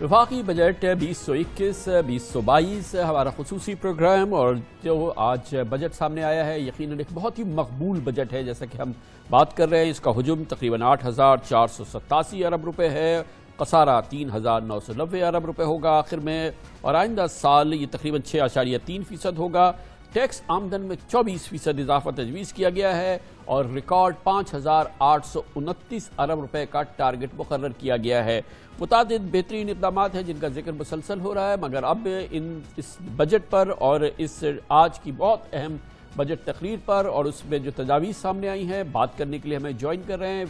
وفاقی بجٹ 2021-2022 ہمارا خصوصی پروگرام، اور جو آج بجٹ سامنے آیا ہے یقیناً ایک بہت ہی مقبول بجٹ ہے. جیسا کہ ہم بات کر رہے ہیں، اس کا حجم تقریباً 8,487 ارب روپے ہے. خسارہ 3,990 ارب روپے ہوگا آخر میں، اور آئندہ سال یہ تقریباً 6.3% ہوگا. ٹیکس آمدن میں 24% اضافہ تجویز کیا گیا ہے، اور ریکارڈ 5,829 ارب روپے کا ٹارگٹ مقرر کیا گیا ہے. متعدد بہترین اقدامات ہیں جن کا ذکر مسلسل ہو رہا ہے، مگر اب اس بجٹ پر اور اس آج کی بہت اہم بجٹ تقریر پر اور اس میں جو تجاویز سامنے آئی ہیں، بات کرنے کے لیے ہمیں جوائن کر رہے ہیں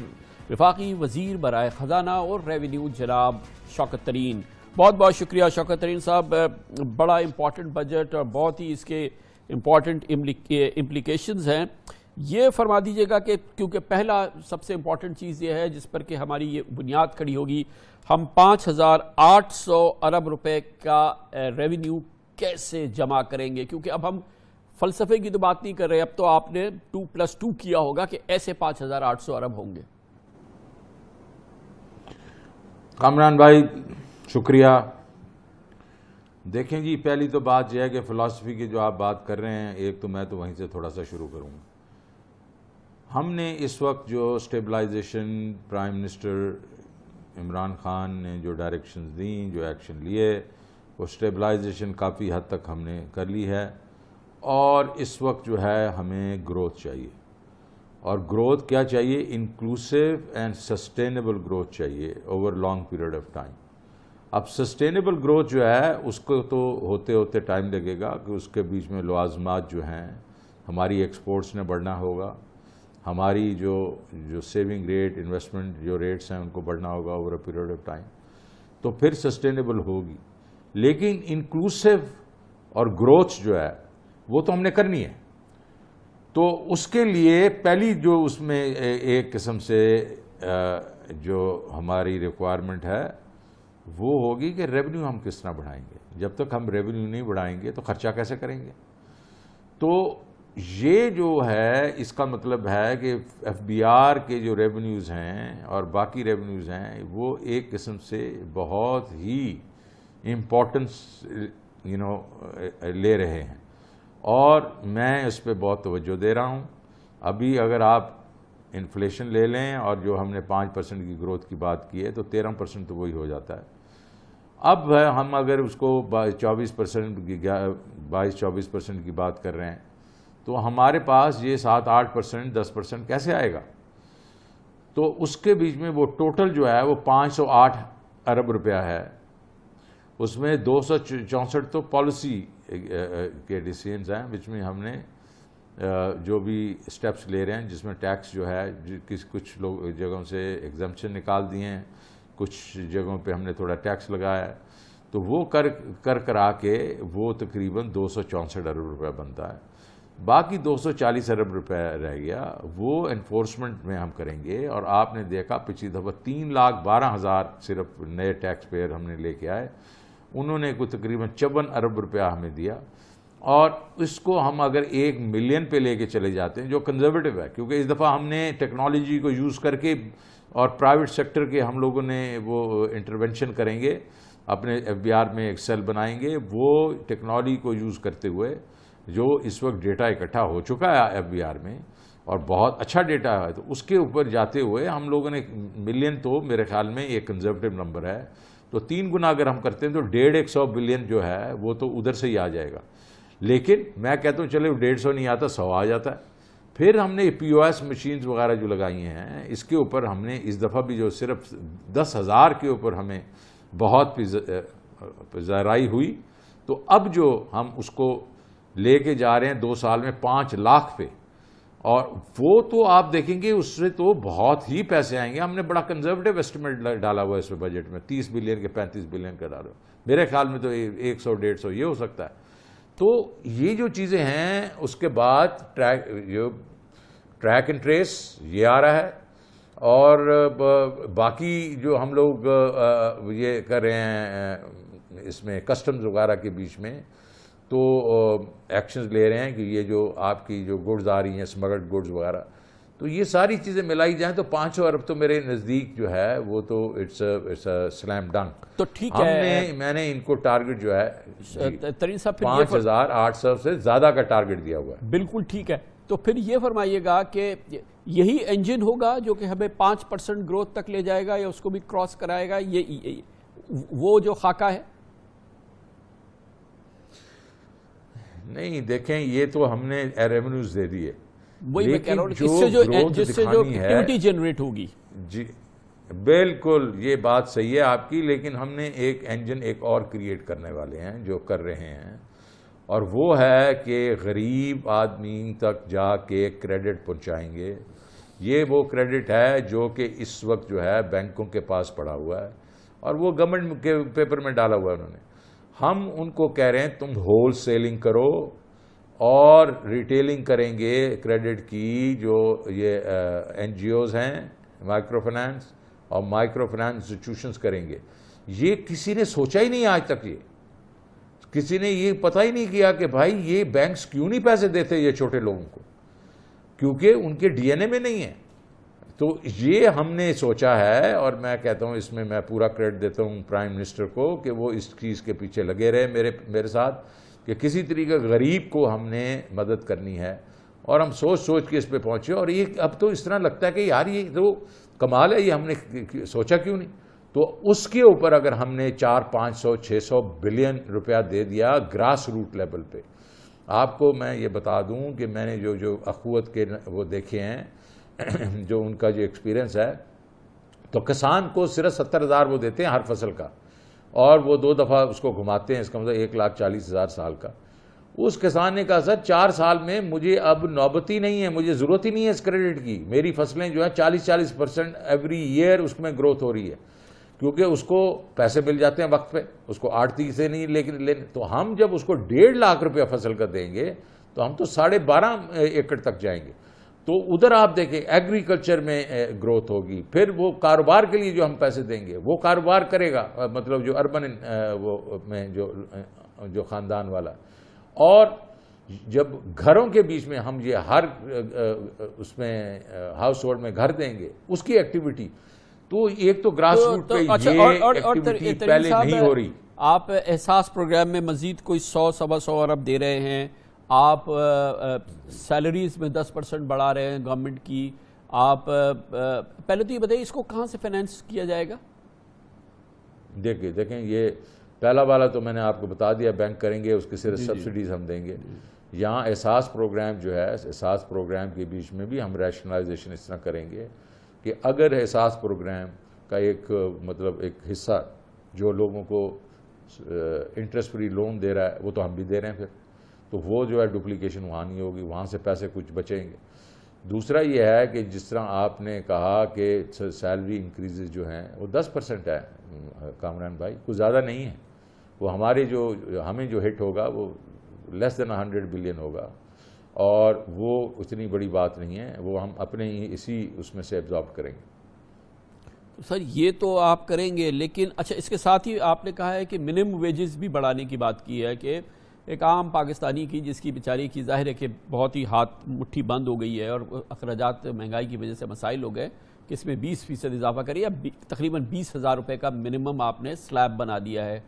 وفاقی وزیر برائے خزانہ اور ریونیو جناب شوکت ترین. بہت بہت شکریہ شوکت ترین صاحب. بڑا امپورٹنٹ بجٹ اور بہت ہی اس کے امپورٹنٹ امپلیکیشنز ہیں. یہ فرما دیجئے گا کہ کیونکہ پہلا سب سے امپورٹنٹ چیز یہ ہے جس پر کہ ہماری یہ بنیاد کھڑی ہوگی، ہم 5,800 ارب روپے کا ریونیو کیسے جمع کریں گے؟ کیونکہ اب ہم فلسفے کی تو بات نہیں کر رہے، اب تو آپ نے 2+2 کیا ہوگا کہ ایسے 5,800 ارب ہوں گے. کامران بھائی شکریہ. دیکھیں جی، پہلی تو بات یہ ہے کہ فلسفی کی جو آپ بات کر رہے ہیں، ایک تو میں تو وہیں سے تھوڑا سا شروع کروں گا. ہم نے اس وقت جو stabilisation prime minister Imran Khan نے جو ڈائریکشنز دیں، جو ایکشن لیے، وہ سٹیبلائزیشن کافی حد تک ہم نے کر لی ہے. اور اس وقت جو ہے ہمیں گروتھ چاہیے، اور گروتھ کیا چاہیے؟ انکلوسیو اینڈ سسٹینیبل گروتھ چاہیے over long period of time. اب سسٹینیبل گروتھ جو ہے اس کو تو ہوتے ہوتے ٹائم لگے گا کہ اس کے بیچ میں لوازمات جو ہیں، ہماری ایکسپورٹس نے بڑھنا ہوگا، ہماری جو سیونگ ریٹ، انویسٹمنٹ جو ریٹس ہیں ان کو بڑھنا ہوگا over a period of time, تو پھر سسٹینیبل ہوگی. لیکن انکلوسیو اور گروتھ جو ہے وہ تو ہم نے کرنی ہے. تو اس کے لیے پہلی جو اس میں ایک قسم سے جو ہماری ریکوائرمنٹ ہے وہ ہوگی کہ ریونیو ہم کس طرح بڑھائیں گے. جب تک ہم ریونیو نہیں بڑھائیں گے تو خرچہ کیسے کریں گے؟ تو یہ جو ہے اس کا مطلب ہے کہ ایف بی آر کے جو ریونیوز ہیں اور باقی ریونیوز ہیں وہ ایک قسم سے بہت ہی امپورٹنس لے رہے ہیں، اور میں اس پہ بہت توجہ دے رہا ہوں. ابھی اگر آپ انفلیشن لے لیں اور جو ہم نے 5% کی گروتھ کی بات کی ہے تو 13% تو وہی ہو جاتا ہے. اب ہم اگر اس کو 22-24% کی بات کر رہے ہیں تو ہمارے پاس یہ 7-8%، 10% کیسے آئے گا؟ تو اس کے بیچ میں وہ ٹوٹل جو ہے وہ 508 ارب روپیہ ہے. اس میں 264 تو پالیسی کے ڈیسیژنز ہیں، وچ میں ہم نے جو بھی سٹیپس لے رہے ہیں، جس میں ٹیکس جو ہے کچھ لوگ جگہوں سے ایگزمپشن نکال دیے ہیں، کچھ جگہوں پہ ہم نے تھوڑا ٹیکس لگایا ہے. تو وہ کرا کے وہ تقریباً 264 ارب روپے بنتا ہے. باقی 240 ارب روپے رہ گیا، وہ انفورسمنٹ میں ہم کریں گے. اور آپ نے دیکھا پچھلی دفعہ 3,12,000 صرف نئے ٹیکس پیئر ہم نے لے کے آئے، انہوں نے کوئی تقریباً 54 ارب روپیہ ہمیں دیا. اور اس کو ہم اگر 1 ملین پہ لے کے چلے جاتے ہیں جو کنزرویٹو ہے، کیونکہ اس دفعہ ہم نے ٹیکنالوجی کو یوز کر کے اور پرائیویٹ سیکٹر کے ہم لوگوں نے وہ انٹرونشن کریں گے، اپنے ایف بی آر میں ایک سیل بنائیں گے، وہ ٹیکنالوجی کو یوز کرتے ہوئے جو اس وقت ڈیٹا اکٹھا ہو چکا ہے ایف بی آر میں اور بہت اچھا ڈیٹا ہے، تو اس کے اوپر جاتے ہوئے ہم لوگوں نے ملین، تو میرے خیال میں ایک کنزرویٹو نمبر ہے، تو 3 گنا اگر ہم کرتے ہیں تو 150 بلین جو ہے وہ تو ادھر سے ہی آ جائے گا. لیکن میں کہتا ہوں چلے 150 نہیں آتا، 100 آ جاتا ہے. پھر ہم نے پی او ایس مشینز وغیرہ جو لگائی ہیں، اس کے اوپر ہم نے اس دفعہ بھی جو صرف 10,000 کے اوپر ہمیں بہت زرائی ہوئی، تو اب جو ہم اس کو لے کے جا رہے ہیں 2 سال میں 5 لاکھ پہ، اور وہ تو آپ دیکھیں گے اس سے تو بہت ہی پیسے آئیں گے. ہم نے بڑا کنزرویٹو ایسٹیمیٹ ڈالا ہوا ہے اس میں بجٹ میں، 30 بلین کے 35 بلین کا ڈالا. میرے خیال میں تو 100-150 یہ ہو سکتا ہے. تو یہ جو چیزیں ہیں، اس کے بعد ٹریک اینڈ ٹریس یہ آ رہا ہے، اور باقی جو ہم لوگ یہ کر رہے ہیں اس میں کسٹمز وغیرہ کے بیچ میں تو ایکشنز لے رہے ہیں کہ یہ جو آپ کی جو گڈز آ رہی ہیں، اسمگلڈ گڈز وغیرہ، تو یہ ساری چیزیں ملائی جائیں تو 500 ارب تو میرے نزدیک جو ہے وہ تو اٹس اے سلیم ڈنک. تو ٹھیک ہے, میں نے ان کو ٹارگٹ جو ہے ترین صاحب 5,800 سے زیادہ کا ٹارگٹ دیا ہوا ہے. بالکل ٹھیک ہے. تو پھر یہ فرمائیے گا کہ یہی انجن ہوگا جو کہ ہمیں 5% گروتھ تک لے جائے گا یا اس کو بھی کراس کرائے گا, یہ وہ جو خاکہ ہے؟ نہیں دیکھیں, یہ تو ہم نے ریونیوز دے دیے, وہی میں کہہ رہا ہوں, جس سے جو ایکٹیویٹی جنریٹ ہوگی. جی بالکل یہ بات صحیح ہے آپ کی, لیکن ہم نے ایک انجن ایک اور کریٹ کرنے والے ہیں جو کر رہے ہیں, اور وہ ہے کہ غریب آدمی تک جا کے کریڈٹ پہنچائیں گے. یہ وہ کریڈٹ ہے جو کہ اس وقت جو ہے بینکوں کے پاس پڑا ہوا ہے اور وہ گورنمنٹ کے پیپر میں ڈالا ہوا ہے انہوں نے. ہم ان کو کہہ رہے ہیں تم ہول سیلنگ کرو اور ریٹیلنگ کریں گے کریڈٹ کی, جو یہ این جی اوز ہیں مائکرو فنانس اور مائکرو فنانس انسٹیٹیوشنز کریں گے. یہ کسی نے سوچا ہی نہیں آج تک, یہ کسی نے یہ پتہ ہی نہیں کیا کہ بھائی یہ بینکس کیوں نہیں پیسے دیتے یہ چھوٹے لوگوں کو, کیونکہ ان کے ڈی این اے میں نہیں ہے. تو یہ ہم نے سوچا ہے, اور میں کہتا ہوں اس میں میں پورا کریڈٹ دیتا ہوں پرائم منسٹر کو کہ وہ اس چیز کے پیچھے لگے رہے میرے ساتھ, کہ کسی طریقے غریب کو ہم نے مدد کرنی ہے, اور ہم سوچ کے اس پہ پہنچے. اور یہ اب تو اس طرح لگتا ہے کہ یار یہ تو کمال ہے, یہ ہم نے سوچا کیوں نہیں. تو اس کے اوپر اگر ہم نے 400 500 600 بلین روپیہ دے دیا گراس روٹ لیول پہ. آپ کو میں یہ بتا دوں کہ میں نے جو اخوت کے وہ دیکھے ہیں, جو ان کا جو ایکسپیرینس ہے, تو کسان کو صرف 70,000 وہ دیتے ہیں ہر فصل کا, اور وہ 2 دفعہ اس کو گھماتے ہیں, اس کا مطلب 1,40,000 سال کا. اس کسان نے کہا سر 4 سال میں مجھے اب نوبت ہی نہیں ہے, مجھے ضرورت ہی نہیں ہے اس کریڈٹ کی, میری فصلیں جو ہیں 40% ایوری ایئر اس میں گروتھ ہو رہی ہے, کیونکہ اس کو پیسے مل جاتے ہیں وقت پہ, اس کو آڑتی سے نہیں. لیکن تو ہم جب اس کو 1.5 لاکھ روپیہ فصل کا دیں گے تو ہم تو 12.5 ایکڑ تک جائیں گے. تو ادھر آپ دیکھیں ایگریکلچر میں گروتھ ہوگی. پھر وہ کاروبار کے لیے جو ہم پیسے دیں گے وہ کاروبار کرے گا, مطلب جو اربن وہ میں جو خاندان والا. اور جب گھروں کے بیچ میں ہم یہ ہر اس میں ہاؤس ہولڈ میں گھر دیں گے اس کی ایکٹیویٹی, تو ایک تو گراس روٹ پہ یہ ایکٹیویٹی پہلے نہیں ہو رہی. آپ احساس پروگرام میں مزید کوئی 100-125 ارب دے رہے ہیں, آپ سیلریز میں 10% بڑھا رہے ہیں گورنمنٹ کی. آپ پہلے تو یہ بتائیے اس کو کہاں سے فائنینس کیا جائے گا؟ دیکھیں یہ پہلا والا تو میں نے آپ کو بتا دیا, بینک کریں گے, اس کی صرف سبسڈیز ہم دیں گے. یہاں احساس پروگرام جو ہے, احساس پروگرام کے بیچ میں بھی ہم ریشنلائزیشن اس طرح کریں گے کہ اگر احساس پروگرام کا ایک مطلب ایک حصہ جو لوگوں کو انٹرسٹ فری لون دے رہا ہے وہ تو ہم بھی دے رہے ہیں, پھر تو وہ جو ہے ڈپلیکیشن وہاں نہیں ہوگی, وہاں سے پیسے کچھ بچیں گے. دوسرا یہ ہے کہ جس طرح آپ نے کہا کہ سیلری انکریزز جو ہیں وہ 10% ہے کامران بھائی, کچھ زیادہ نہیں ہے. وہ ہمارے ہمیں جو ہٹ ہوگا وہ لیس دین 100 بلین ہوگا, اور وہ اتنی بڑی بات نہیں ہے, وہ ہم اپنے ہی اسی اس میں سے ایبزارب کریں گے. سر یہ تو آپ کریں گے, لیکن اچھا اس کے ساتھ ہی آپ نے کہا ہے کہ منیمم ویجز بھی بڑھانے کی بات کی ہے, کہ ایک عام پاکستانی کی جس کی بیچاری کی ظاہر ہے کہ بہت ہی ہاتھ مٹھی بند ہو گئی ہے اور اخراجات مہنگائی کی وجہ سے مسائل ہو گئے, کہ اس میں 20% اضافہ کریے, تقریباً 20,000 روپے کا منیمم آپ نے سلیب بنا دیا ہے.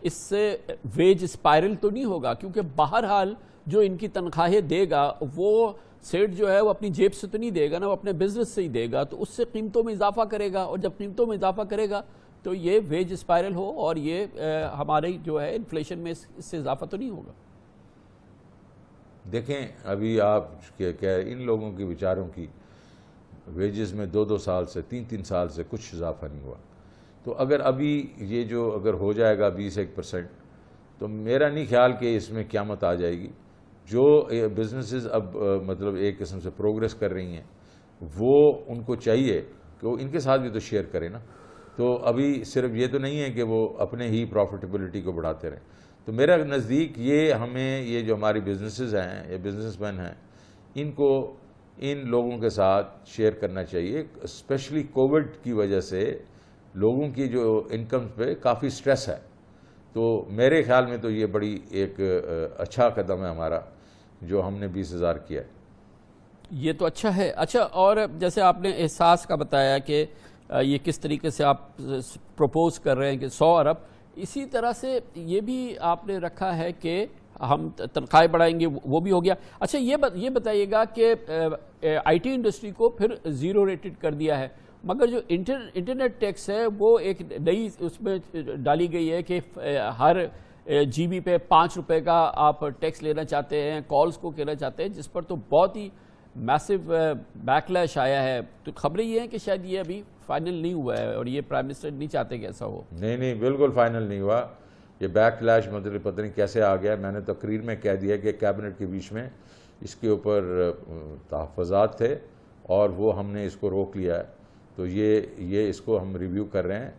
اس سے ویج اسپائرل تو نہیں ہوگا, کیونکہ بہرحال جو ان کی تنخواہیں دے گا وہ سیٹ جو ہے وہ اپنی جیب سے تو نہیں دے گا نا, وہ اپنے بزنس سے ہی دے گا, تو اس سے قیمتوں میں اضافہ کرے گا, اور جب قیمتوں میں اضافہ کرے گا تو یہ ویج اسپائرل ہو, اور یہ ہمارے جو ہے انفلیشن میں اس سے اضافہ تو نہیں ہوگا. دیکھیں ابھی آپ کیا ان لوگوں کی بیچاروں کی ویجز میں 2-2 سال سے 3-3 سال سے کچھ اضافہ نہیں ہوا. تو اگر ابھی یہ جو اگر ہو جائے گا 21% تو میرا نہیں خیال کہ اس میں قیامت آ جائے گی. جو بزنسز اب مطلب ایک قسم سے پروگریس کر رہی ہیں وہ ان کو چاہیے کہ وہ ان کے ساتھ بھی تو شیئر کریں نا. تو ابھی صرف یہ تو نہیں ہے کہ وہ اپنے ہی پروفیٹیبلٹی کو بڑھاتے رہیں. تو میرا نزدیک یہ ہمیں یہ جو ہماری بزنسز ہیں یا بزنس مین ہیں ان کو ان لوگوں کے ساتھ شیئر کرنا چاہیے. اسپیشلی کووڈ کی وجہ سے لوگوں کی جو انکم پہ کافی سٹریس ہے, تو میرے خیال میں تو یہ بڑی ایک اچھا قدم ہے ہمارا جو ہم نے 20,000 کیا ہے. یہ تو اچھا ہے. اچھا، اور جیسے آپ نے احساس کا بتایا کہ یہ کس طریقے سے آپ پروپوز کر رہے ہیں کہ 100 ارب، اسی طرح سے یہ بھی آپ نے رکھا ہے کہ ہم تنخواہیں بڑھائیں گے، وہ بھی ہو گیا. اچھا، یہ بتائیے گا کہ آئی ٹی انڈسٹری کو پھر زیرو ریٹڈ کر دیا ہے، مگر جو انٹرنیٹ ٹیکس ہے وہ ایک نئی اس میں ڈالی گئی ہے کہ ہر جی بی پہ 5 روپے کا آپ ٹیکس لینا چاہتے ہیں، کالز کو کہنا چاہتے ہیں، جس پر تو بہت ہی میسو بیک لیش آیا ہے. تو خبریں یہ ہیں کہ شاید یہ ابھی فائنل نہیں ہوا ہے اور یہ پرائم منسٹر نہیں چاہتے کہ ایسا ہو. نہیں بالکل فائنل نہیں ہوا. یہ بیک لیش مطلب پتہ نہیں کیسے آ گیا. میں نے تقریر میں کہہ دیا کہ کیبنٹ کے بیچ میں اس کے اوپر تحفظات تھے اور وہ ہم نے اس کو روک لیا ہے. تو یہ اس کو ہم ریویو کر رہے ہیں.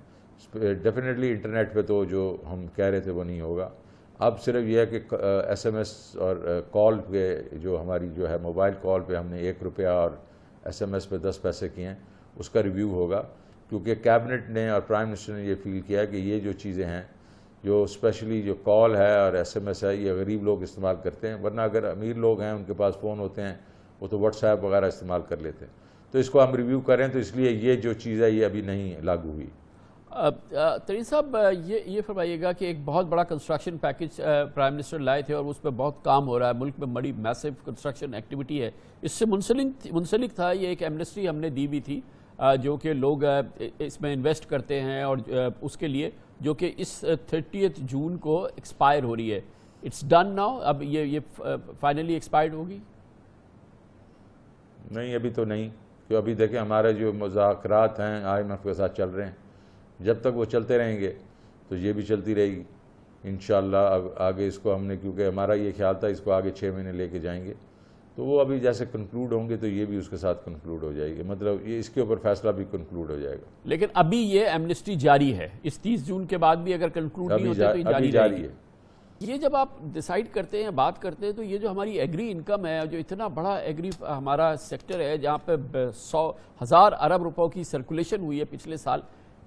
ڈیفینیٹلی انٹرنیٹ پہ تو جو ہم کہہ رہے تھے وہ نہیں ہوگا. اب صرف یہ ہے کہ ایس ایم ایس اور کال پہ جو ہماری جو ہے موبائل کال پہ ہم نے 1 روپیہ اور ایس ایم ایس پہ 10 پیسے کیے ہیں، اس کا ریویو ہوگا. کیونکہ کیبنٹ نے اور پرائم منسٹر نے یہ فیل کیا کہ یہ جو چیزیں ہیں، جو اسپیشلی جو کال ہے اور ایس ایم ایس ہے، یہ غریب لوگ استعمال کرتے ہیں، ورنہ اگر امیر لوگ ہیں ان کے پاس فون ہوتے ہیں وہ تو واٹس ایپ وغیرہ استعمال کر لیتے ہیں. تو اس کو ہم ریویو کریں، تو اس لیے یہ جو چیز ہے یہ ابھی نہیں لاگو ہوئی. ترین صاحب، یہ فرمائیے گا کہ ایک بہت بڑا کنسٹرکشن پیکج پرائم منسٹر لائے تھے اور اس پہ بہت کام ہو رہا ہے، ملک میں بڑی میسو کنسٹرکشن ایکٹیویٹی ہے. اس سے منسلک تھا یہ ایک ایمنسٹی ہم نے دی بھی تھی جو کہ لوگ اس میں انویسٹ کرتے ہیں اور اس کے لیے جو کہ اس 30 جون کو ایکسپائر ہو رہی ہے. It's done now. اب یہ فائنلی ایکسپائرڈ ہوگی؟ نہیں، ابھی تو نہیں. کہ ابھی دیکھیں ہمارے جو مذاکرات ہیں آئی ایم ایف کے ساتھ چل رہے ہیں، جب تک وہ چلتے رہیں گے تو یہ بھی چلتی رہے گی انشاءاللہ. آگے اس کو ہم نے، کیونکہ ہمارا یہ خیال تھا اس کو آگے 6 مہینے لے کے جائیں گے، تو وہ ابھی جیسے کنکلوڈ ہوں گے تو یہ بھی اس کے ساتھ کنکلوڈ ہو جائے گی. مطلب یہ اس کے اوپر فیصلہ بھی کنکلوڈ ہو جائے گا. لیکن ابھی یہ ایمنسٹی جاری ہے، اس 30 جون کے بعد بھی اگر کنکلوڈ نہیں ہوتے تو یہ جاری ہے. یہ جب آپ ڈیسائیڈ کرتے ہیں، بات کرتے ہیں، تو یہ جو ہماری ایگری انکم ہے، جو اتنا بڑا ایگری ہمارا سیکٹر ہے جہاں پہ 100,000 ارب روپوں کی سرکولیشن ہوئی ہے پچھلے سال،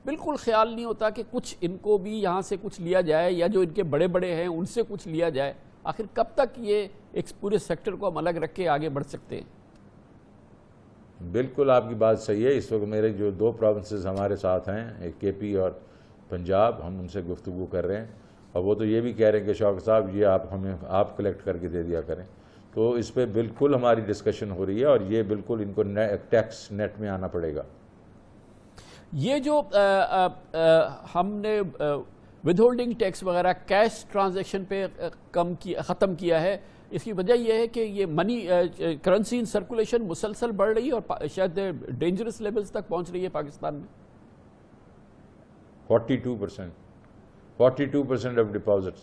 بالکل خیال نہیں ہوتا کہ کچھ ان کو بھی یہاں سے کچھ لیا جائے یا جو ان کے بڑے بڑے ہیں ان سے کچھ لیا جائے. آخر کب تک یہ ایک پورے سیکٹر کو ہم الگ رکھ کے آگے بڑھ سکتے ہیں؟ بالکل آپ کی بات صحیح ہے. اس وقت میرے جو 2 پروونسز ہمارے ساتھ ہیں، ایک کے پی اور پنجاب، ہم ان سے گفتگو کر رہے ہیں اور وہ تو یہ بھی کہہ رہے ہیں کہ شوکت صاحب یہ آپ کلیکٹ کر کے دے دیا کریں. تو اس پہ بالکل ہماری ڈسکشن ہو رہی ہے اور یہ بالکل ان کو ٹیکس نیٹ میں آنا پڑے گا. یہ جو ہم نے ود ہولڈنگ ٹیکس وغیرہ کیش ٹرانزیکشن پہ ختم کیا ہے، اس کی وجہ یہ ہے کہ یہ منی کرنسی ان سرکولیشن مسلسل بڑھ رہی ہے اور شاید ڈینجرس لیولز تک پہنچ رہی ہے پاکستان میں. 42% of deposits.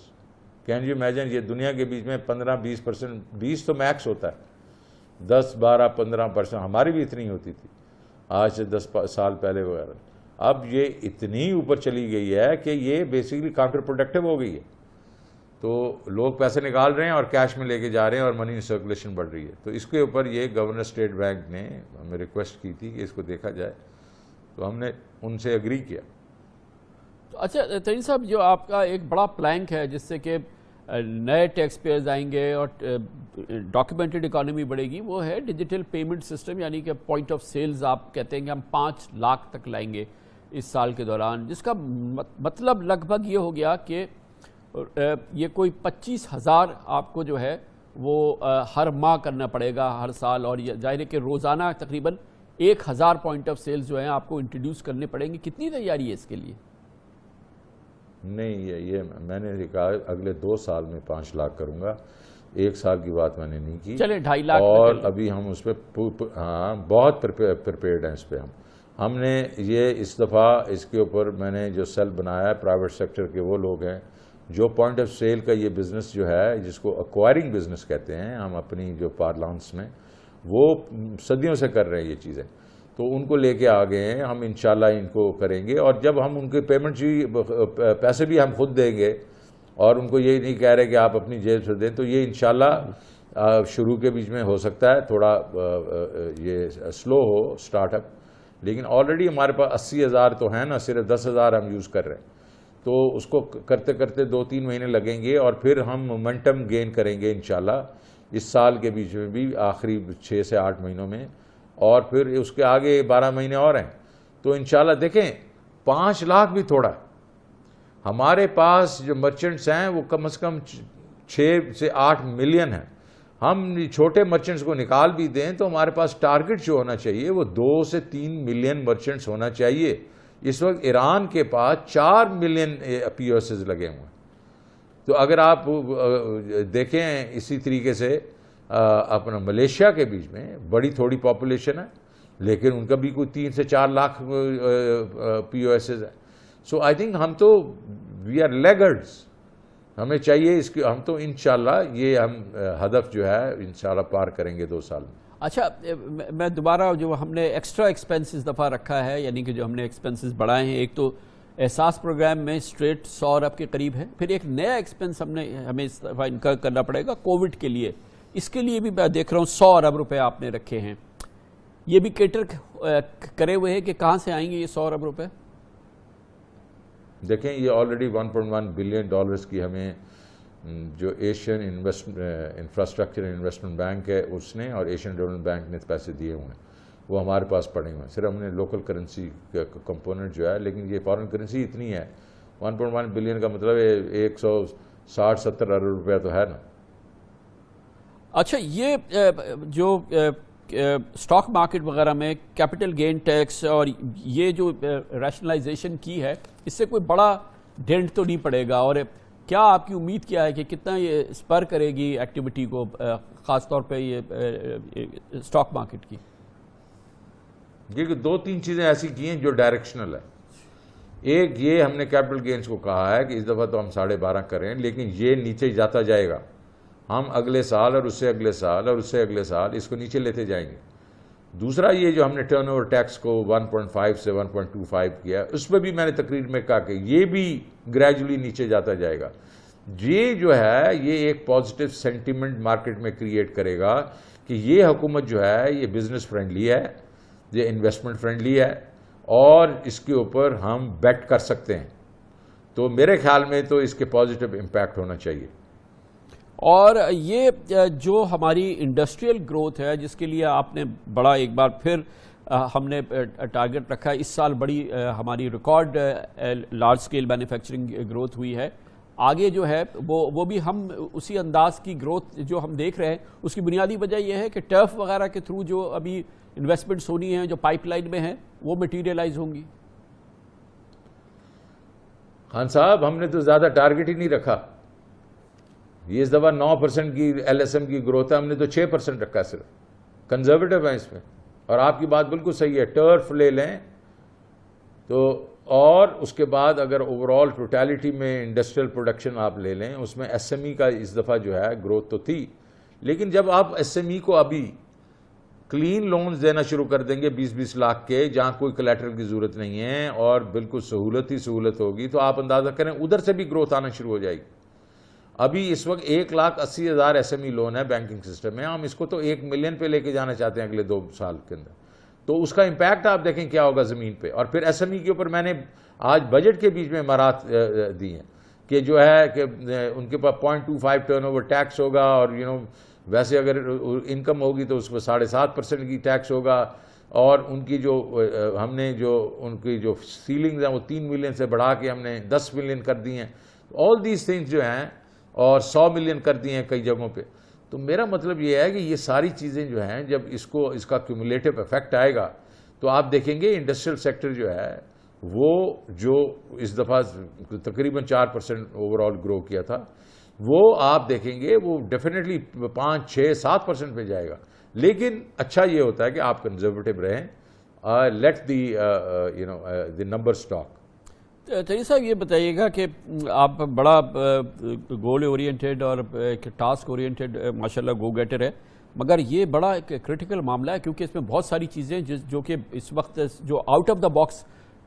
Can you imagine? یہ دنیا کے بیچ میں 15-20%، 20 تو میکس ہوتا ہے، 10-12-15%. ہماری بھی اتنی ہوتی تھی آج سے 10 سال پہلے وغیرہ. اب یہ اتنی اوپر چلی گئی ہے کہ یہ بیسیکلی کاؤنٹر پروڈکٹیو ہو گئی ہے. تو لوگ پیسے نکال رہے ہیں اور کیش میں لے کے جا رہے ہیں اور منی سرکولیشن بڑھ رہی ہے. تو اس کے اوپر یہ گورنر اسٹیٹ بینک نے ہمیں ریکویسٹ کی تھی کہ اس کو دیکھا جائے، تو ہم نے ان سے اگری کیا. اچھا ترین صاحب، جو آپ کا ایک بڑا پلانک ہے جس سے کہ نئے ٹیکس پیئرز آئیں گے اور ڈاکیومنٹڈ اکانومی بڑھے گی، وہ ہے ڈیجیٹل پیمنٹ سسٹم، یعنی کہ پوائنٹ آف سیلز. آپ کہتے ہیں کہ ہم 5 لاکھ تک لائیں گے اس سال کے دوران، جس کا مطلب لگ بھگ یہ ہو گیا کہ یہ کوئی 25,000 آپ کو جو ہے وہ ہر ماہ کرنا پڑے گا ہر سال، اور ظاہر ہے کہ روزانہ تقریباً 1,000 پوائنٹ آف سیلز جو ہیں آپ کو انٹروڈیوس کرنے پڑیں گے. کتنی تیاری ہے اس کے لیے؟ نہیں، یہ میں نے کہا اگلے 2 سال میں 5 لاکھ کروں گا. 1 سال کی بات میں نے نہیں کی. چلے 2.5 لاکھ. اور ابھی ہم اس پہ بہت پریپیئرڈ ہیں اس پہ. ہم نے یہ اس دفعہ اس کے اوپر میں نے جو سیل بنایا ہے پرائیویٹ سیکٹر کے وہ لوگ ہیں جو پوائنٹ آف سیل کا یہ بزنس جو ہے، جس کو ایکوائرنگ بزنس کہتے ہیں ہم اپنی جو پارلانس میں، وہ صدیوں سے کر رہے ہیں یہ چیزیں. تو ان کو لے کے آ گئے ہیں ہم، انشاءاللہ ان کو کریں گے. اور جب ہم ان کے پیمنٹ پیسے بھی ہم خود دیں گے اور ان کو یہ نہیں کہہ رہے کہ آپ اپنی جیب سے دیں، تو یہ انشاءاللہ شروع کے بیچ میں ہو سکتا ہے تھوڑا یہ سلو ہو سٹارٹ اپ، لیکن آلریڈی ہمارے پاس 80,000 تو ہیں نا، صرف 10,000 ہم یوز کر رہے ہیں. تو اس کو کرتے کرتے 2-3 مہینے لگیں گے اور پھر ہم مومنٹم گین کریں گے انشاءاللہ. اس سال کے بیچ میں بھی آخری 6 سے 8 مہینوں میں، اور پھر اس کے آگے 12 مہینے اور ہیں. تو انشاءاللہ دیکھیں 5 لاکھ بھی تھوڑا ہے. ہمارے پاس جو مرچنٹس ہیں وہ کم از کم 6 سے 8 ملین ہیں. ہم چھوٹے مرچنٹس کو نکال بھی دیں تو ہمارے پاس ٹارگٹ جو ہونا چاہیے وہ 2 سے 3 ملین مرچنٹس ہونا چاہیے. اس وقت ایران کے پاس 4 ملین پی او ایسز لگے ہوئے ہیں. تو اگر آپ دیکھیں اسی طریقے سے اپنا ملیشیا کے بیچ میں بڑی تھوڑی پاپولیشن ہے لیکن ان کا بھی کوئی 3 سے 4 لاکھ پی او ایسز ہے. سو آئی تھنک ہم تو وی آر لیگرڈز. ہمیں چاہیے اس کی، ہم تو انشاءاللہ یہ ہم ہدف جو ہے انشاءاللہ پار کریں گے 2 سال میں. اچھا میں دوبارہ جو ہم نے ایکسٹرا ایکسپینس اس دفعہ رکھا ہے، یعنی کہ جو ہم نے ایکسپینسز بڑھائے ہیں، ایک تو احساس پروگرام میں اسٹریٹ 100 ارب کے قریب ہے، پھر ایک نیا ایکسپینس ہمیں اس دفعہ انکر کرنا پڑے گا کووڈ کے لیے. اس کے لیے بھی میں دیکھ رہا ہوں 100 ارب روپے آپ نے رکھے ہیں. یہ بھی کیٹر کرے ہوئے ہیں کہ کہاں سے آئیں گے یہ 100 ارب روپے؟ دیکھیں یہ آلریڈی $1.1 بلین کی ہمیں جو ایشین انفراسٹرکچر انویسٹمنٹ بینک ہے اس نے اور ایشین ڈیولپمنٹ بینک نے پیسے دیے ہوئے ہیں، وہ ہمارے پاس پڑے ہوئے ہیں. صرف ہم نے لوکل کرنسی کا کمپوننٹ جو ہے، لیکن یہ فارن کرنسی اتنی ہے 1.1 بلین کا مطلب 160-70 ارب روپیہ تو ہے نا. اچھا یہ جو سٹاک مارکیٹ وغیرہ میں کیپٹل گین ٹیکس اور یہ جو ریشنلائزیشن کی ہے، اس سے کوئی بڑا ڈینٹ تو نہیں پڑے گا؟ اور کیا آپ کی امید کیا ہے کہ کتنا یہ اسپر کرے گی ایکٹیویٹی کو، خاص طور پہ یہ سٹاک مارکیٹ کی؟ یہ 2-3 چیزیں ایسی کی ہیں جو ڈائریکشنل ہے. ایک یہ ہم نے کیپٹل گینز کو کہا ہے کہ اس دفعہ تو ہم 12.5 کریں لیکن یہ نیچے جاتا جائے گا. ہم اگلے سال اور اس سے اگلے سال اور اس سے اگلے سال اس کو نیچے لیتے جائیں گے. دوسرا یہ جو ہم نے ٹرن اوور ٹیکس کو 1.5 سے 1.25 کیا، اس پہ بھی میں نے تقریر میں کہا کہ یہ بھی گریجولی نیچے جاتا جائے گا. یہ جو ہے یہ ایک پازیٹیو سینٹیمنٹ مارکیٹ میں کریٹ کرے گا کہ یہ حکومت جو ہے یہ بزنس فرینڈلی ہے، یہ انویسٹمنٹ فرینڈلی ہے اور اس کے اوپر ہم بیٹ کر سکتے ہیں. تو میرے خیال میں تو اس کے پازیٹیو امپیکٹ ہونا چاہیے. اور یہ جو ہماری انڈسٹریل گروتھ ہے جس کے لیے آپ نے بڑا ایک بار پھر ہم نے ٹارگٹ رکھا ہے، اس سال بڑی ہماری record large scale manufacturing growth ہوئی ہے. آگے جو ہے وہ بھی ہم اسی انداز کی گروتھ جو ہم دیکھ رہے ہیں، اس کی بنیادی وجہ یہ ہے کہ ٹرف وغیرہ کے تھرو جو ابھی انویسٹمنٹس ہونی ہیں جو پائپ لائن میں ہیں وہ مٹیریلائز ہوں گی. خان صاحب ہم نے تو زیادہ ٹارگٹ ہی نہیں رکھا. یہ اس دفعہ 9% کی ایل ایس ایم کی گروتھ ہے، ہم نے تو 6% رکھا. صرف کنزرویٹو ہے اس میں. اور آپ کی بات بالکل صحیح ہے، ٹرف لے لیں تو، اور اس کے بعد اگر اوور آل ٹوٹیلٹی میں انڈسٹریل پروڈکشن آپ لے لیں اس میں ایس ایم ای کا اس دفعہ جو ہے گروتھ تو تھی. لیکن جب آپ ایس ایم ای کو ابھی کلین لونز دینا شروع کر دیں گے 20-20 لاکھ کے، جہاں کوئی کلیٹرل کی ضرورت نہیں ہے اور بالکل سہولت ہوگی، تو آپ اندازہ کریں ادھر سے بھی گروتھ آنا شروع ہو جائے گی. ابھی اس وقت 1,80,000 ایس ایم ای لون ہے بینکنگ سسٹم میں، ہم اس کو تو 1 ملین پہ لے کے جانا چاہتے ہیں اگلے 2 سال کے اندر. تو اس کا امپیکٹ آپ دیکھیں کیا ہوگا زمین پہ. اور پھر ایس ایم ای کے اوپر میں نے آج بجٹ کے بیچ میں امارات دی ہیں کہ جو ہے کہ ان کے پاس 0.25 ٹرن اوور ٹیکس ہوگا، اور ویسے اگر انکم ہوگی تو اس پہ 7.5% کی ٹیکس ہوگا. اور ان کی جو ہم نے جو ان کی جو سیلنگز ہیں وہ 3 ملین سے بڑھا کے ہم نے 10 ملین کر دی ہیں. آل دیز تھنگز جو ہیں، اور 100 ملین کر دی ہیں کئی جگہوں پہ. تو میرا مطلب یہ ہے کہ یہ ساری چیزیں جو ہیں جب اس کا کیومولیٹو افیکٹ آئے گا تو آپ دیکھیں گے انڈسٹریل سیکٹر جو ہے وہ جو اس دفعہ تقریباً 4% اوور آل گرو کیا تھا، وہ آپ دیکھیں گے وہ ڈیفینیٹلی 5, 6, 7% پہ جائے گا. لیکن اچھا یہ ہوتا ہے کہ آپ کنزرویٹو رہیں، لیٹ دی نمبر اسٹاک. تری صاحب یہ بتائیے گا کہ آپ بڑا گول اورینٹیڈ اور ٹاسک اورینٹیڈ ماشاءاللہ گو گیٹر ہے، مگر یہ بڑا ایک کرٹیکل معاملہ ہے کیونکہ اس میں بہت ساری چیزیں جو کہ اس وقت جو out of the box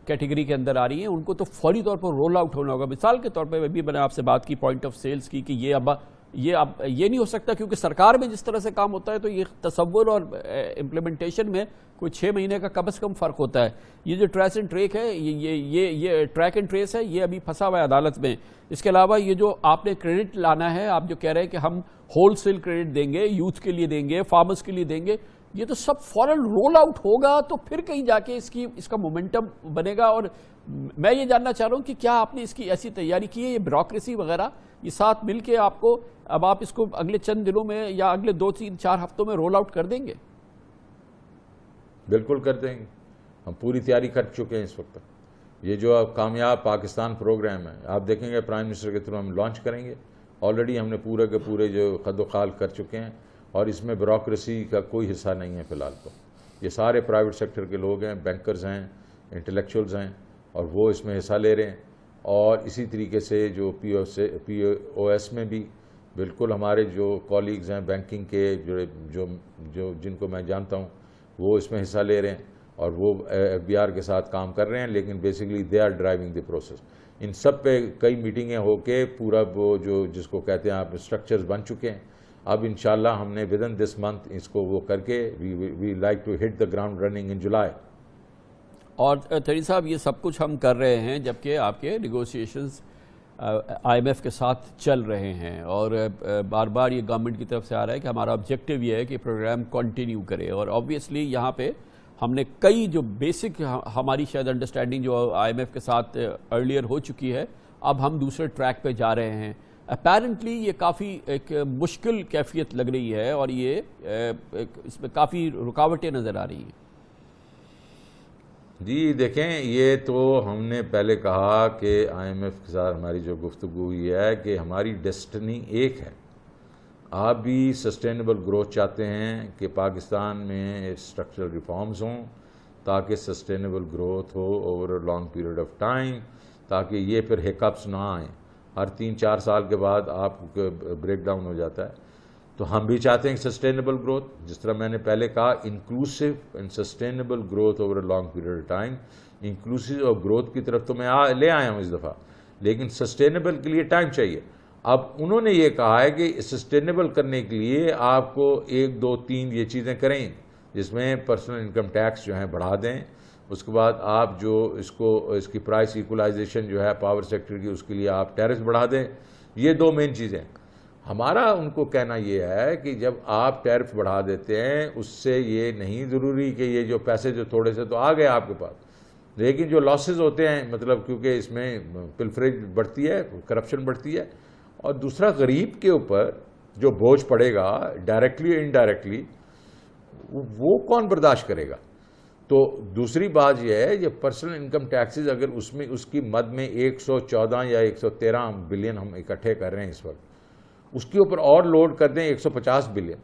category کے اندر آ رہی ہیں ان کو تو فوری طور پر رول آؤٹ ہونا ہوگا. مثال کے طور پہ ابھی میں نے آپ سے بات کی پوائنٹ آف سیلز کی کہ یہ اب یہ اب یہ نہیں ہو سکتا کیونکہ سرکار میں جس طرح سے کام ہوتا ہے تو یہ تصور اور امپلیمنٹیشن میں کوئی 6 مہینے کا کم از کم فرق ہوتا ہے. یہ جو ٹریس اینڈ ٹریک ہے یہ ٹریک اینڈ ٹریس ہے یہ ابھی پھنسا ہوا ہے عدالت میں. اس کے علاوہ یہ جو آپ نے کریڈٹ لانا ہے, آپ جو کہہ رہے ہیں کہ ہم ہول سیل کریڈٹ دیں گے, یوتھ کے لیے دیں گے, فارمرز کے لیے دیں گے, یہ تو سب فوراً رول آؤٹ ہوگا تو پھر کہیں جا کے اس کا مومنٹم بنے گا. اور میں یہ جاننا چاہ رہا ہوں کہ کیا آپ نے اس کی ایسی تیاری کی ہے, یہ بیوروکریسی وغیرہ یہ ساتھ مل کے آپ کو اب آپ اس کو اگلے چند دنوں میں یا اگلے 2-3-4 ہفتوں میں رول آؤٹ کر دیں گے؟ بالکل کر دیں گے, ہم پوری تیاری کر چکے ہیں اس وقت. یہ جو کامیاب پاکستان پروگرام ہے آپ دیکھیں گے پرائم منسٹر کے تھرو ہم لانچ کریں گے. آلریڈی ہم نے پورے کے پورے جو خد و خال کر چکے ہیں اور اس میں بیوروکریسی کا کوئی حصہ نہیں ہے فی الحال. تو یہ سارے پرائیویٹ سیکٹر کے لوگ ہیں, بینکرز ہیں, انٹلیکچوئلز ہیں, اور وہ اس میں حصہ لے رہے ہیں. اور اسی طریقے سے جو پی او ایس میں بھی بالکل ہمارے جو کولیگز ہیں بینکنگ کے جن کو میں جانتا ہوں وہ اس میں حصہ لے رہے ہیں اور وہ ایف بی آر کے ساتھ کام کر رہے ہیں. لیکن basically they are driving the process. ان سب پہ کئی میٹنگیں ہو کے پورا وہ جو جس کو کہتے ہیں آپ اسٹرکچرز بن چکے ہیں. اب انشاءاللہ ہم نے ود ان دس منتھ اس کو وہ کر کے we like to hit the ground running in July. اور طہری صاحب یہ سب کچھ ہم کر رہے ہیں جبکہ آپ کے نیگوسیشنز آئی ایم ایف کے ساتھ چل رہے ہیں اور بار بار یہ گورنمنٹ کی طرف سے آ رہا ہے کہ ہمارا آبجیکٹو یہ ہے کہ پروگرام کنٹینیو کرے. اور آبویسلی یہاں پہ ہم نے کئی جو بیسک ہماری شاید انڈرسٹینڈنگ جو آئی ایم ایف کے ساتھ ارلیئر ہو چکی ہے, اب ہم دوسرے ٹریک پہ جا رہے ہیں. اپیرنٹلی یہ کافی ایک مشکل کیفیت لگ رہی ہے اور یہ اس میں کافی رکاوٹیں نظر آ رہی ہیں. جی دیکھیں, یہ تو ہم نے پہلے کہا کہ آئی ایم ایف کے ساتھ ہماری جو گفتگو ہوئی ہے کہ ہماری ڈیسٹنی ایک ہے. آپ بھی سسٹینیبل گروتھ چاہتے ہیں کہ پاکستان میں اسٹرکچرل ریفارمز ہوں تاکہ sustainable growth who over a long period of time, تاکہ یہ پھر ہیکپس نہ آئیں. ہر 3-4 سال کے بعد آپ بریک ڈاؤن ہو جاتا ہے. تو ہم بھی چاہتے ہیں سسٹینیبل گروتھ, جس طرح میں نے پہلے کہا inclusive and sustainable growth over a long period of time. Inclusive اور گروتھ کی طرف تو میں لے آیا ہوں اس دفعہ, لیکن سسٹینیبل کے لیے ٹائم چاہیے. اب انہوں نے یہ کہا ہے کہ سسٹینیبل کرنے کے لیے آپ کو 1 2 3 یہ چیزیں کریں, جس میں پرسنل انکم ٹیکس جو ہیں بڑھا دیں. اس کے بعد آپ جو اس کی پرائس ایکولائزیشن جو ہے پاور سیکٹر کی, اس کے لیے آپ ٹیرس بڑھا دیں. یہ 2 مین چیزیں. ہمارا ان کو کہنا یہ ہے کہ جب آپ ٹیرف بڑھا دیتے ہیں اس سے یہ نہیں ضروری کہ یہ جو پیسے جو تھوڑے سے تو آ گئے آپ کے پاس, لیکن جو لاسز ہوتے ہیں مطلب کیونکہ اس میں پلفریج بڑھتی ہے, کرپشن بڑھتی ہے, اور دوسرا غریب کے اوپر جو بوجھ پڑے گا ڈائریکٹلی انڈائریکٹلی وہ کون برداشت کرے گا. تو دوسری بات یہ ہے یہ پرسنل انکم ٹیکسز اگر اس کی مد میں 114 یا 113 بلین ہم اکٹھے کر رہے ہیں اس وقت, اس کے اوپر اور لوڈ کر دیں 150 بلین,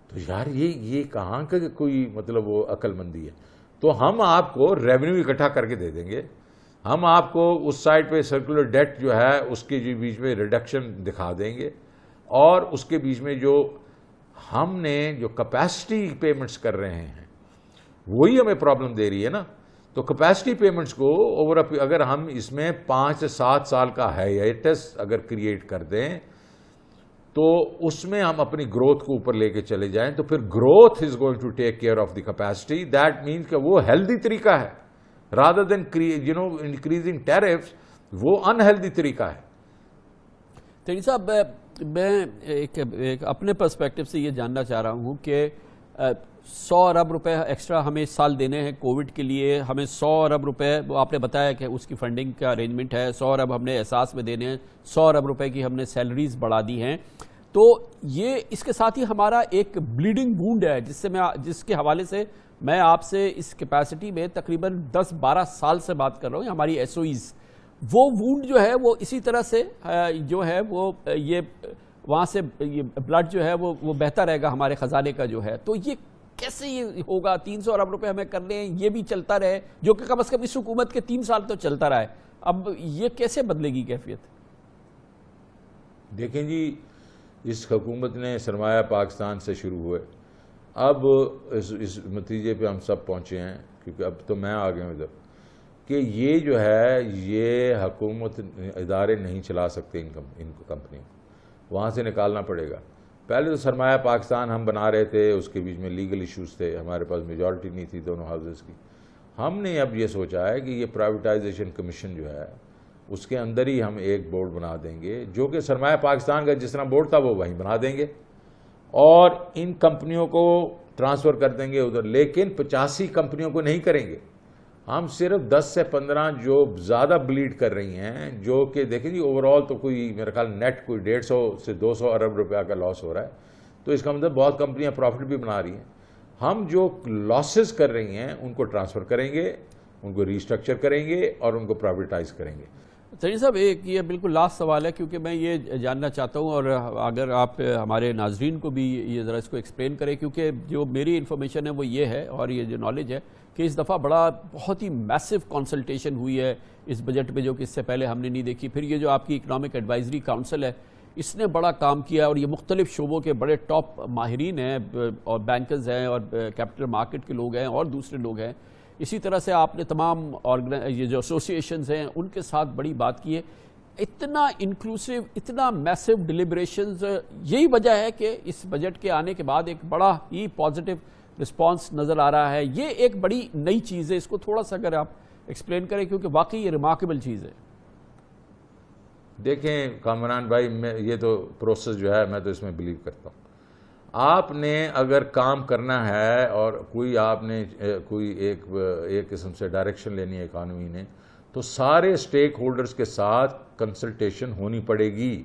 تو یار یہ کہاں کا کوئی مطلب وہ عقل مندی ہے. تو ہم آپ کو ریونیو اکٹھا کر کے دے دیں گے, ہم آپ کو اس سائڈ پہ سرکولر ڈیٹ جو ہے اس کے بیچ میں ریڈکشن دکھا دیں گے, اور اس کے بیچ میں جو ہم نے جو کیپیسٹی پیمنٹس کر رہے ہیں وہی ہمیں پرابلم دے رہی ہے نا. تو کیپیسٹی پیمنٹس کو اوور اگر ہم اس میں 5 سے 7 سال کا ہائیٹس اگر کریٹ کر دیں تو اس میں ہم اپنی گروتھ کو اوپر لے کے چلے جائیں, تو پھر growth is going to take care of the capacity. That means کہ وہ ہیلدی طریقہ ہے رادر دین انکریزنگ ٹیرفس, وہ انہیلدی طریقہ ہے. طہری صاحب میں ایک اپنے پرسپیکٹو سے یہ جاننا چاہ رہا ہوں کہ 100 ارب روپے ایکسٹرا ہمیں اس سال دینے ہیں کووڈ کے لیے, ہمیں 100 ارب روپے وہ آپ نے بتایا کہ اس کی فنڈنگ کا ارینجمنٹ ہے, 100 ارب ہم نے احساس میں دینے ہیں, 100 ارب روپے کی ہم نے سیلریز بڑھا دی ہیں. تو یہ اس کے ساتھ ہی ہمارا ایک بلیڈنگ وونڈ ہے جس کے حوالے سے میں آپ سے اس کیپیسٹی میں تقریباً 10-12 سال سے بات کر رہا ہوں. ہماری ایس او ایز وہ وونڈ جو ہے وہ اسی طرح سے جو ہے وہ یہ وہاں سے یہ بلڈ جو ہے وہ بہتا رہے گا ہمارے خزانے کا جو ہے. تو یہ کیسے یہ ہوگا؟ 300 ارب روپے ہمیں کر لیں, یہ بھی چلتا رہے, جو کہ کم از کم اس حکومت کے 3 سال تو چلتا رہا ہے. اب یہ کیسے بدلے گی کیفیت؟ دیکھیں جی, اس حکومت نے سرمایہ پاکستان سے شروع ہوئے, اب اس نتیجے پہ ہم سب پہنچے ہیں کیونکہ اب تو میں آ گیا ہوں ادھر کہ یہ جو ہے یہ حکومت ادارے نہیں چلا سکتے ان کمپنیوں. وہاں سے نکالنا پڑے گا. پہلے تو سرمایہ پاکستان ہم بنا رہے تھے, اس کے بیچ میں لیگل ایشوز تھے, ہمارے پاس میجورٹی نہیں تھی دونوں ہاؤسز کی. ہم نے اب یہ سوچا ہے کہ یہ پرائیویٹائزیشن کمیشن جو ہے اس کے اندر ہی ہم ایک بورڈ بنا دیں گے, جو کہ سرمایہ پاکستان کا جس طرح بورڈ تھا وہ وہیں بنا دیں گے, اور ان کمپنیوں کو ٹرانسفر کر دیں گے ادھر. لیکن 85 کمپنیوں کو نہیں کریں گے, ہم صرف 10 سے 15 جو زیادہ بلیڈ کر رہی ہیں, جو کہ دیکھیں جی اوور آل تو کوئی میرا خیال نیٹ کوئی 150 سے 200 ارب روپیہ کا لاس ہو رہا ہے, تو اس کا مطلب بہت کمپنیاں پروفٹ بھی بنا رہی ہیں. ہم جو لاسز کر رہی ہیں ان کو ٹرانسفر کریں گے, ان کو ریسٹرکچر کریں گے اور ان کو پرائیویٹائز کریں گے. سعید صاحب ایک یہ بالکل لاسٹ سوال ہے, کیونکہ میں یہ جاننا چاہتا ہوں, اور اگر آپ ہمارے ناظرین کو بھی یہ ذرا اس کو ایکسپلین کریں, کیونکہ جو میری انفارمیشن ہے وہ یہ ہے اور یہ جو نالج ہے کہ اس دفعہ بہت ہی میسو کنسلٹیشن ہوئی ہے اس بجٹ پہ, جو کہ اس سے پہلے ہم نے نہیں دیکھی. پھر یہ جو آپ کی اکنامک ایڈوائزری کاؤنسل ہے اس نے بڑا کام کیا, اور یہ مختلف شعبوں کے بڑے ٹاپ ماہرین ہیں, اور بینکرز ہیں اور کیپٹل مارکیٹ کے لوگ ہیں اور دوسرے لوگ ہیں. اسی طرح سے آپ نے تمام یہ جو ایسوسیشنز ہیں ان کے ساتھ بڑی بات کی ہے. اتنا انکلوسیو, اتنا میسو ڈیلیبریشنز, یہی وجہ ہے کہ اس بجٹ کے آنے کے بعد ایک بڑا ہی پازیٹیو رسپانس نظر آ رہا ہے. یہ ایک بڑی نئی چیز ہے, اس کو تھوڑا سا اگر آپ ایکسپلین کریں, کیونکہ واقعی یہ ریمارکیبل چیز ہے. دیکھیں کامران بھائی, یہ تو پروسیس جو ہے میں تو اس میں بلیو کرتا ہوں. آپ نے اگر کام کرنا ہے اور آپ نے کوئی ایک قسم سے ڈائریکشن لینی ہے اکانومی نے, تو سارے سٹیک ہولڈرز کے ساتھ کنسلٹیشن ہونی پڑے گی,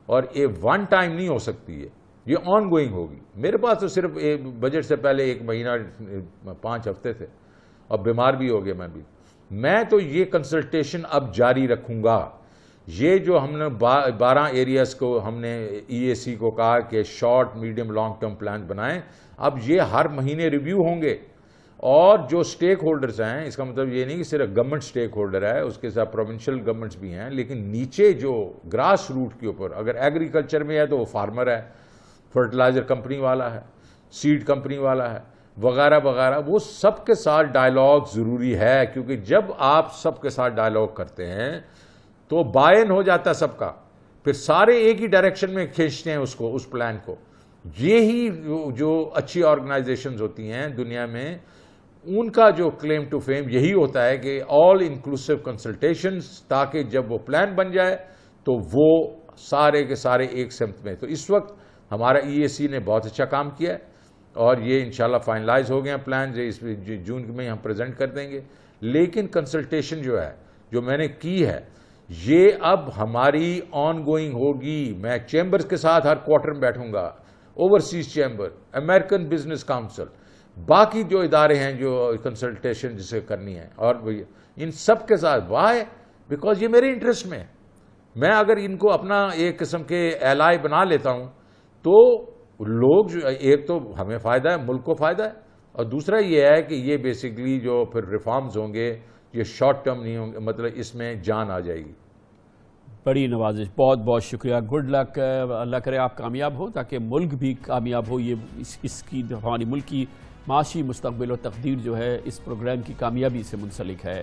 اور یہ ون ٹائم نہیں ہو سکتی ہے, یہ آن گوئنگ ہوگی. میرے پاس تو صرف بجٹ سے پہلے 1 مہینہ 5 ہفتے تھے اور بیمار بھی ہو گیا میں تو یہ کنسلٹیشن اب جاری رکھوں گا. یہ جو ہم نے 12 ایریاز کو ہم نے ای اے سی کو کہا کہ short medium long term plan بنائیں, اب یہ ہر مہینے ریویو ہوں گے. اور جو سٹیک ہولڈرز ہیں, اس کا مطلب یہ نہیں کہ صرف گورنمنٹ سٹیک ہولڈر ہے, اس کے ساتھ پروونشل گورنمنٹس بھی ہیں, لیکن نیچے جو گراس روٹ کے اوپر, اگر ایگریکلچر میں ہے تو وہ فارمر ہے, فرٹیلائزر کمپنی والا ہے, سیڈ کمپنی والا ہے, وغیرہ وغیرہ, وہ سب کے ساتھ ڈائلاگ ضروری ہے. کیونکہ جب آپ سب کے ساتھ ڈائلاگ کرتے ہیں تو بائن ہو جاتا ہے سب کا, پھر سارے ایک ہی ڈائریکشن میں کھینچتے ہیں اس پلان کو. یہی جو اچھی آرگنائزیشنز ہوتی ہیں دنیا میں, ان کا جو کلیم ٹو فیم یہی ہوتا ہے کہ آل انکلوسیو کنسلٹیشنز, تاکہ جب وہ پلان بن جائے تو وہ سارے کے سارے ایک سمت میں. تو اس وقت ہمارا ای اے سی نے بہت اچھا کام کیا ہے, اور یہ انشاءاللہ فائنلائز ہو گئے ہیں پلانز, اس جون میں ہم پریزنٹ کر دیں گے. لیکن کنسلٹیشن جو ہے جو میں نے کی ہے, یہ اب ہماری آن گوئنگ ہوگی. میں چیمبرز کے ساتھ ہر کوارٹر میں بیٹھوں گا, overseas chamber, American business council, باقی جو ادارے ہیں جو کنسلٹیشن جسے کرنی ہے, اور ان سب کے ساتھ. وائی؟ بیکاز یہ میرے انٹرسٹ میں ہے. میں اگر ان کو اپنا ایک قسم کے ایلائی بنا لیتا ہوں تو لوگ جو, ایک تو ہمیں فائدہ ہے, ملک کو فائدہ ہے, اور دوسرا یہ ہے کہ یہ بیسیکلی جو پھر ریفارمز ہوں گے یہ شارٹ ٹرم نہیں ہوں گے, مطلب اس میں جان آ جائے گی. بڑی نوازش, بہت بہت شکریہ. گڈ لک, اللہ کرے آپ کامیاب ہو تاکہ ملک بھی کامیاب ہو. یہ اس کی ہماری ملک کی معاشی مستقبل و تقدیر جو ہے اس پروگرام کی کامیابی سے منسلک ہے.